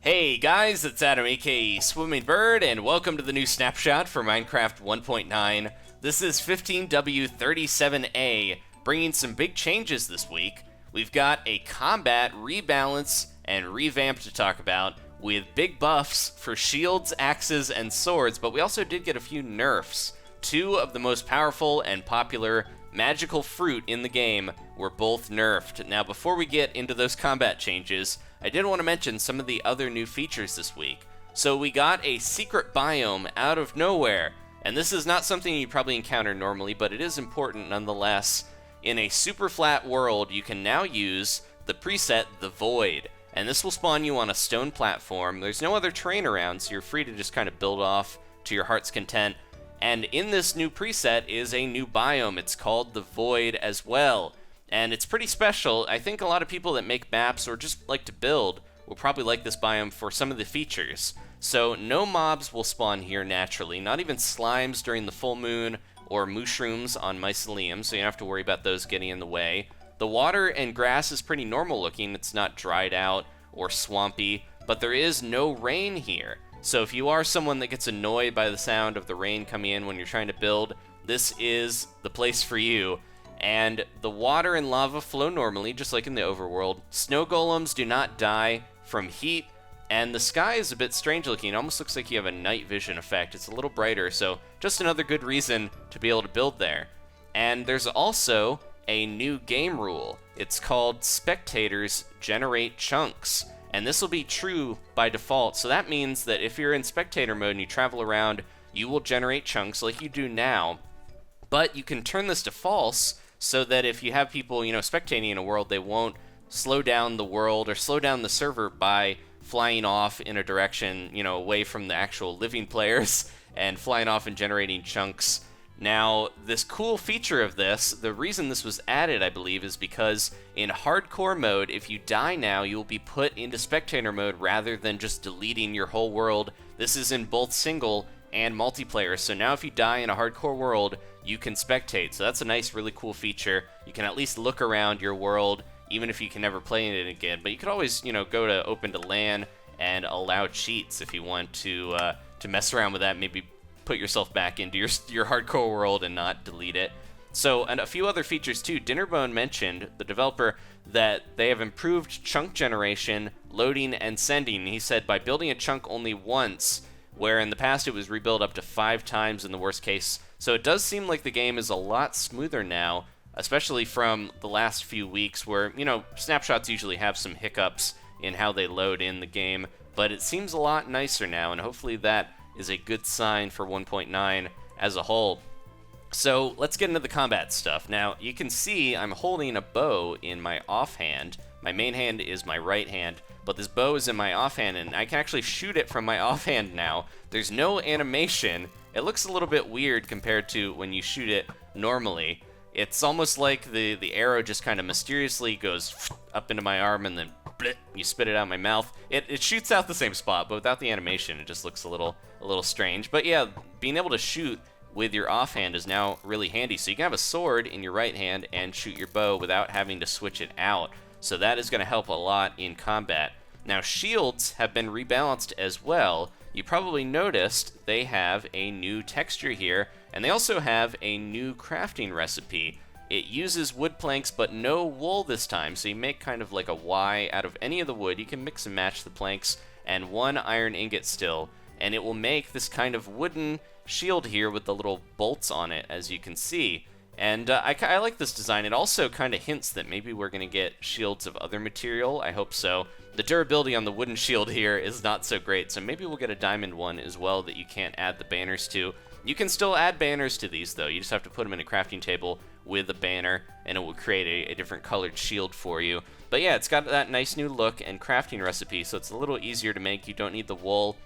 Hey guys, it's Adam aka Swimming Bird, and welcome to the new snapshot for Minecraft 1.9. This is 15W37A, bringing some big changes this week. We've got a combat rebalance and revamp to talk about, with big buffs for shields, axes, and swords, but we also did get a few nerfs. Two of the most powerful and popular magical fruit in the game were both nerfed. Now, before we get into those combat changes, I did want to mention some of the other new features this week. So we got a secret biome out of nowhere, and this is not something you probably encounter normally, but it is important nonetheless. In a super flat world, you can now use the preset The Void, and this will spawn you on a stone platform. There's no other terrain around, so you're free to just kind of build off to your heart's content. And in this new preset is a new biome. It's called The Void as well. And it's pretty special. I think a lot of people that make maps or just like to build will probably like this biome for some of the features. So no mobs will spawn here naturally, not even slimes during the full moon or mushrooms on mycelium, so you don't have to worry about those getting in the way. The water and grass is pretty normal looking. It's not dried out or swampy, but there is no rain here. So if you are someone that gets annoyed by the sound of the rain coming in when you're trying to build, this is the place for you. And the water and lava flow normally, just like in the overworld. Snow golems do not die from heat, and the sky is a bit strange looking. It almost looks like you have a night vision effect. It's a little brighter, so just another good reason to be able to build there. And there's also a new game rule. It's called Spectators Generate Chunks. And this will be true by default, so that means that if you're in spectator mode and you travel around, you will generate chunks like you do now. But you can turn this to false, so that if you have people, spectating in a world, they won't slow down the world or slow down the server by flying off in a direction, away from the actual living players and flying off and generating chunks. Now, this cool feature of this, the reason this was added, I believe, is because in hardcore mode, if you die now, you'll be put into spectator mode rather than just deleting your whole world. This is in both single and multiplayer, so now if you die in a hardcore world, you can spectate. So that's a nice, really cool feature. You can at least look around your world, even if you can never play in it again. But you could always, go to open to LAN and allow cheats if you want to mess around with that, maybe put yourself back into your hardcore world and not delete it. So, and a few other features too. Dinnerbone mentioned, the developer, that they have improved chunk generation, loading, and sending. He said by building a chunk only once, where in the past it was rebuilt up to 5 times in the worst case. So it does seem like the game is a lot smoother now, especially from the last few weeks where, snapshots usually have some hiccups in how they load in the game, but it seems a lot nicer now, and hopefully that is a good sign for 1.9 as a whole. So let's get into the combat stuff. Now, you can see I'm holding a bow in my offhand. My main hand is my right hand, but this bow is in my offhand, and I can actually shoot it from my offhand now. There's no animation. It looks a little bit weird compared to when you shoot it normally. It's almost like the arrow just kind of mysteriously goes up into my arm and then blip, you spit it out of my mouth. It shoots out the same spot, but without the animation, it just looks a little strange. But yeah, being able to shoot with your offhand is now really handy. So you can have a sword in your right hand and shoot your bow without having to switch it out. So that is going to help a lot in combat. Now, shields have been rebalanced as well. You probably noticed they have a new texture here, and they also have a new crafting recipe. It uses wood planks, but no wool this time, so you make kind of like a Y out of any of the wood. You can mix and match the planks and 1 iron ingot still, and it will make this kind of wooden shield here with the little bolts on it, as you can see. And I like this design. It also kind of hints that maybe we're going to get shields of other material. I hope so. The durability on the wooden shield here is not so great, so maybe we'll get a diamond one as well that you can't add the banners to. You can still add banners to these, though. You just have to put them in a crafting table with a banner, and it will create a different colored shield for you. But yeah, it's got that nice new look and crafting recipe, so it's a little easier to make. You don't need the wool.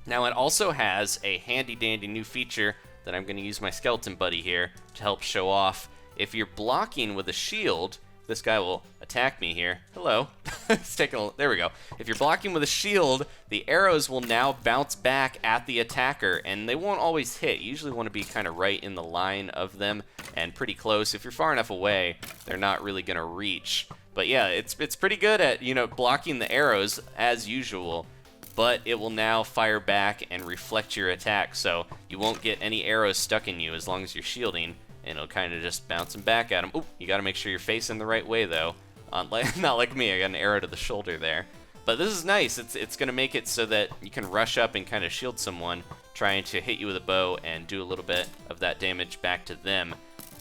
Now, it also has a handy-dandy new feature that I'm going to use my skeleton buddy here to help show off. If you're blocking with a shield, this guy will attack me here. Hello. It's taking a, there we go. If you're blocking with a shield, the arrows will now bounce back at the attacker, and they won't always hit. You usually want to be kind of right in the line of them and pretty close. If you're far enough away, they're not really going to reach. But yeah, it's pretty good at, blocking the arrows as usual. but it will now fire back and reflect your attack, so you won't get any arrows stuck in you as long as you're shielding, and it'll kind of just bounce them back at him. Oop, you gotta make sure you're facing the right way, though. Not like me, I got an arrow to the shoulder there. But this is nice. It's gonna make it so that you can rush up and kind of shield someone trying to hit you with a bow and do a little bit of that damage back to them.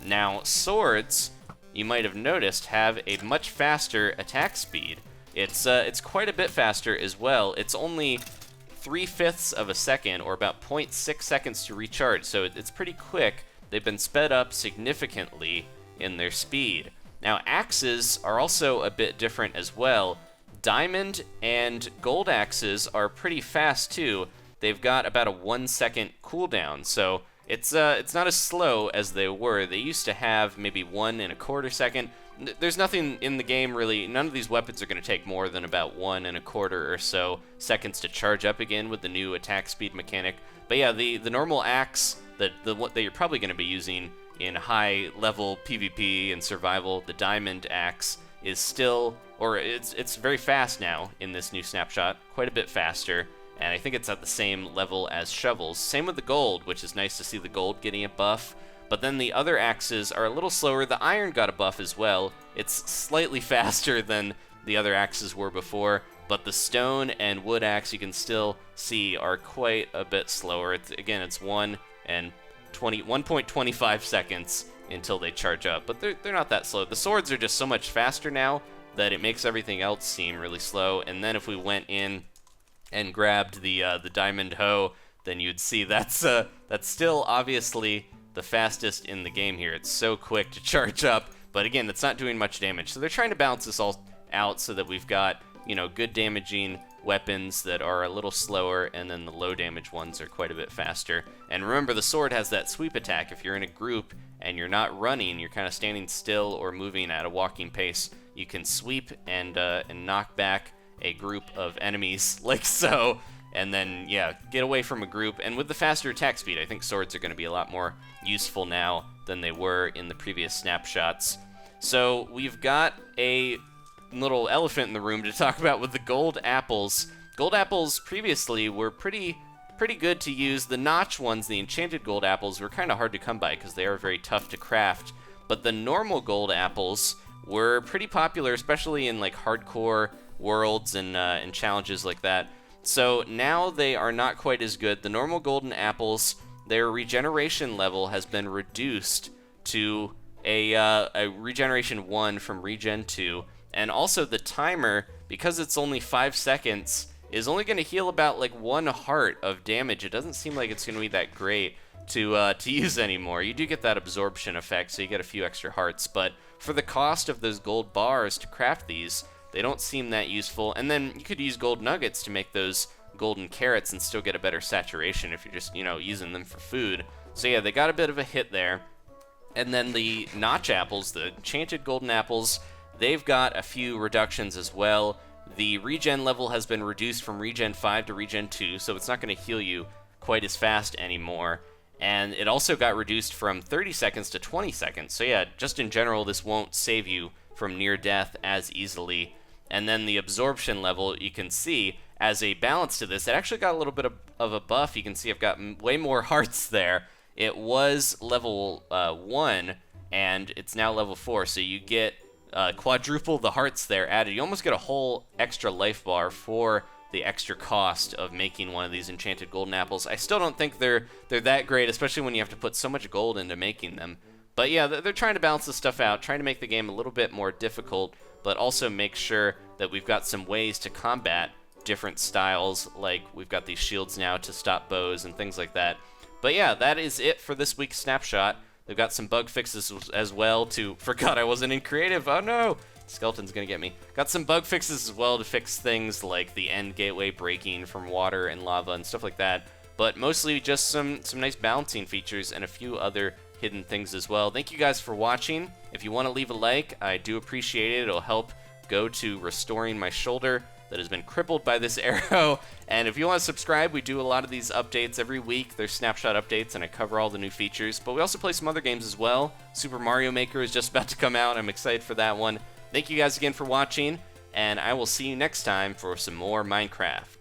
Now, swords, you might have noticed, have a much faster attack speed. It's quite a bit faster as well. It's only 3/5 of a second, or about 0.6 seconds to recharge, so it's pretty quick. They've been sped up significantly in their speed. Now, axes are also a bit different as well. Diamond and gold axes are pretty fast too. They've got about a 1-second cooldown, so it's not as slow as they were. They used to have maybe 1.25 seconds. There's nothing in the game really. None of these weapons are going to take more than about 1.25 or so seconds to charge up again with the new attack speed mechanic. But yeah, the normal axe, what that you're probably going to be using in high level PvP and survival, the diamond axe is still, or it's very fast now in this new snapshot, quite a bit faster. And I think it's at the same level as shovels. Same with the gold, which is nice to see the gold getting a buff. But then the other axes are a little slower. The iron got a buff as well. It's slightly faster than the other axes were before, but the stone and wood axe you can still see are quite a bit slower. Again, it's 1.25 seconds until they charge up, but they're not that slow. The swords are just so much faster now that it makes everything else seem really slow. And then if we went in and grabbed the diamond hoe, then you'd see that's still obviously the fastest in the game here. It's so quick to charge up, but again, it's not doing much damage. So they're trying to balance this all out so that we've got, good damaging weapons that are a little slower, and then the low damage ones are quite a bit faster. And remember, the sword has that sweep attack. If you're in a group and you're not running, you're kind of standing still or moving at a walking pace, you can sweep and knock back a group of enemies like so, and then, yeah, get away from a group. And with the faster attack speed, I think swords are going to be a lot more useful now than they were in the previous snapshots. So we've got a little elephant in the room to talk about with the gold apples. Gold apples previously were pretty good to use. The notch ones, the enchanted gold apples, were kind of hard to come by because they are very tough to craft. But the normal gold apples were pretty popular, especially in like hardcore worlds and challenges like that. So now they are not quite as good. The normal golden apples, their regeneration level has been reduced to a regeneration 1 from regen 2, and also the timer, because it's only 5 seconds, is only going to heal about like 1 heart of damage. It doesn't seem like it's going to be that great to use anymore. You do get that absorption effect, so you get a few extra hearts, but for the cost of those gold bars to craft these, they don't seem that useful. And then you could use gold nuggets to make those golden carrots and still get a better saturation if you're just, using them for food. So yeah, they got a bit of a hit there. And then the notch apples, the enchanted golden apples, they've got a few reductions as well. The regen level has been reduced from regen 5 to regen 2, so it's not going to heal you quite as fast anymore. And it also got reduced from 30 seconds to 20 seconds. So yeah, just in general, this won't save you from near death as easily. And then the absorption level, you can see, as a balance to this, it actually got a little bit of a buff. You can see I've got way more hearts there. It was level 1, and it's now level 4, so you get quadruple the hearts there added. You almost get a whole extra life bar for the extra cost of making one of these enchanted golden apples. I still don't think they're that great, especially when you have to put so much gold into making them. But yeah, they're trying to balance this stuff out, trying to make the game a little bit more difficult, but also make sure that we've got some ways to combat different styles, like we've got these shields now to stop bows and things like that. But yeah, that is it for this week's snapshot. They've got some bug fixes as well to... Forgot I wasn't in creative. Oh no! Skeleton's gonna get me. Got some bug fixes as well to fix things like the end gateway breaking from water and lava and stuff like that. But mostly just some nice balancing features and a few other hidden things as well. Thank you guys for watching. If you want to leave a like, I do appreciate it. It'll help go to restoring my shoulder that has been crippled by this arrow. And if you want to subscribe, we do a lot of these updates every week. They're snapshot updates, and I cover all the new features. But we also play some other games as well. Super Mario Maker is just about to come out. I'm excited for that one. Thank you guys again for watching, and I will see you next time for some more Minecraft.